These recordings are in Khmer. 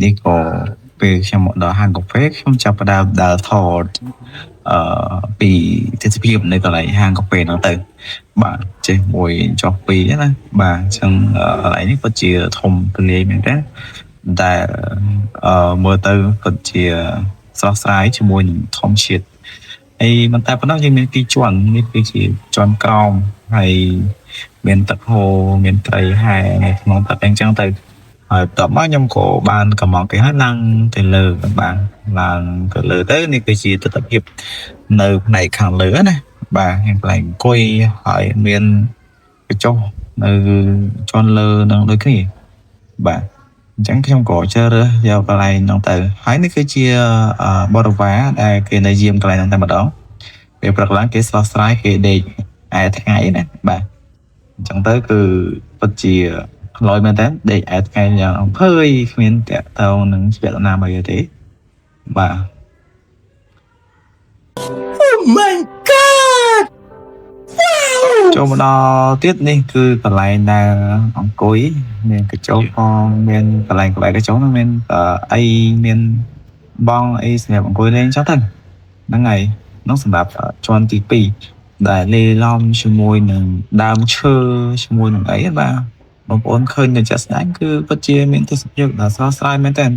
នេះក៏ពេលខ្ញុំមកដល់ហាងកាហ្វេខ្ញុំចាប់ផ្ដើមដើរថតពីទេសភាពនៅកន្លែងហាងកាហ្វេហ្នឹងទៅបាទចេះមួយចុះពីរណាបាទអញ្ចឹងកន្លែងនេះពិតជាធំទូលាយមែនតើដែលមើលទៅពិតជាស្រស់ស្រាយជាមួយនឹងធម្មជាតិហើយមិនតែប៉ុណ្ណោះយើងមានទីជាន់នេះគឺជាជាន់ក្រោមហើយមានទឹកហូរមានត្រីហែនៅក្នុងទឹកអញ្ចឹងទៅហើយបន្ទាប់មកខ្ញុំក៏បានកំងគេហើយឡើងទៅលើបានឡើងទៅលើទៅនេះគឺជាទស្សនវិជ្ជានៅផ្នែកខាងលើណាបាទហើយកន្លែងអង្គុយហើយមានកញ្ចុះនៅជាន់លើនឹងដូចគ្នាបាទអញ្ចឹងខ្ញុំក៏ជ្រើសរើសយកកន្លែងហ្នឹងទៅហើយនេះគឺជាបរិវារដែលគេនៅយាមកន្លែងហ្នឹងតែម្ដងពេលព្រឹកឡើងគេស្រស់ស្រាយគេដេកឯថ្ងៃណាបាទអញ្ចឹងទៅគឺពិតជាខ្លោចមែនតើដេកឯថ្ងៃយ៉ាងអំភើយគ្មានតាក់ទងនឹងជីវិតណាមួយទេបាទ Oh my god ចូលមកដល់ទៀតនេះគឺកន្លែងដែលអង្គុយមានកញ្ចក់ផងមានកន្លែងកញ្ចក់ហ្នឹងមានអីមានបងអីសម្រាប់អង្គុយលេងចុះទៅហ្នឹងហើយនោះសម្រាប់ជាន់ទី2ដែលលេឡំជាមួយនឹងដើមឈើជាមួយនឹងអីបាទបងប្អូនឃើញនៅចាក់ស្ដែងគឺពិតជាមានទេសភាពដ៏ស្រស់ស្រាយមែនទែន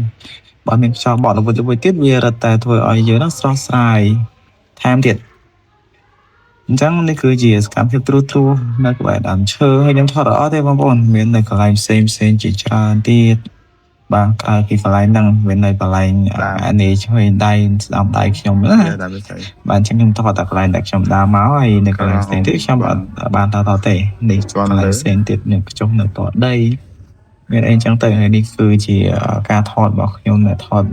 បើមានខ្យល់បក់ទៅវិញទៀតវារត់តែធ្វើឲ្យយើងហ្នឹងស្រស់ស្រាយថែមទៀតអញ្ចឹងនេះគឺជាសកម្មភាពទ្រូនៅក្បែរដើមឈើហើយខ្ញុំថតអត់ទេបងប្អូនមាននៅកន្លែងផ្សេងជាច្រើនទៀតបាទក្រៅពីកន្លែងហ្នឹងមាននៅកន្លែងអានេះឆ្វេងដៃស្ដាំដៃខ្ញុំណាបាទអញ្ចឹងខ្ញុំថតតែកន្លែងដែលខ្ញុំដើរមកហើយនៅកន្លែងផ្សេងទៀតខ្ញុំអត់បានតទេនេះកន្លែងផ្សេងទៀតនឹងចុះនៅតដីមានអីអញ្ចឹងទៅហើយនេះគឺជាការថតរបស់ខ្ញុំដែលថត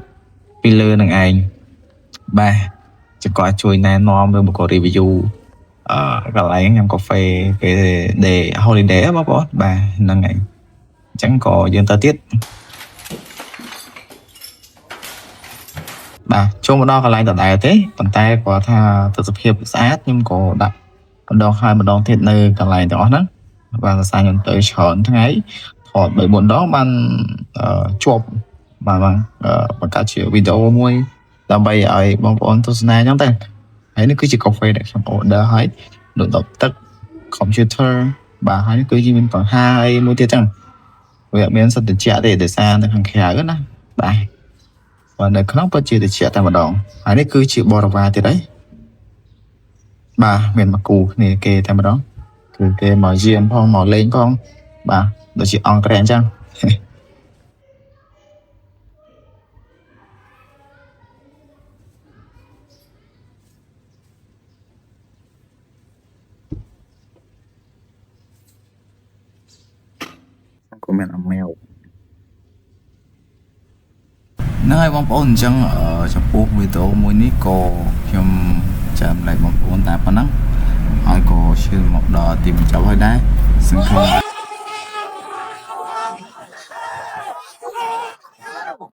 ពីលើនឹងឯងបាទចង្កត់ជួយណែនាំឬមកក៏ review កន្លែងញ៉ាំកាហ្វេពេល day holiday បងប្អូនបាទហ្នឹងហើយអញ្ចឹងក៏យើងទៅទៀតបាទចូលមកដល់កន្លែងដដែលទេប៉ុន្តែគាត់ថាទស្សនវិជ្ជាស្អាតខ្ញុំក៏ដាក់ម្ដងហើយម្ដងទៀតនៅកន្លែងទាំងអស់ហ្នឹងបាទសរសើរខ្ញុំទៅច្រើនថ្ងៃថត3 4ដងបានជាប់បាទបង្កើតជាវីដេអូមួយដើម្បីឲ្យបងប្អូនទស្សនាអញ្ចឹងទៅហើយនេះគឺជាកាហ្វេដែលខ្ញុំ order ហើយដូចដបទឹក computer បាទហើយនេះគឺជាមានបង្ហាញមួយទៀតចឹងវាអត់មានសិទ្ធិជាទេដោយសារនៅខាងក្រៅណាបាទបើនៅក្នុងពិតជាតិចតែម្ដងហើយនេះគឺជាបរិវារទៀតអីបាទមានមកគូគ្នាគេតែម្ដងគឺគេមកយាមផងមកលេងផងបាទដូចជាអង្គរែអញ្ចឹងក៏មានអាម៉ែវហ្នឹងហើយបងប្អូនអញ្ចឹងចំពោះវីដេអូមួយនេះក៏ខ្ញុំចាំឡែកបងប្អូនតែប៉ុណ្ណឹងហើយក៏ឈានមកដល់ទីបញ្ចប់ហើយដែរសង្ឃឹម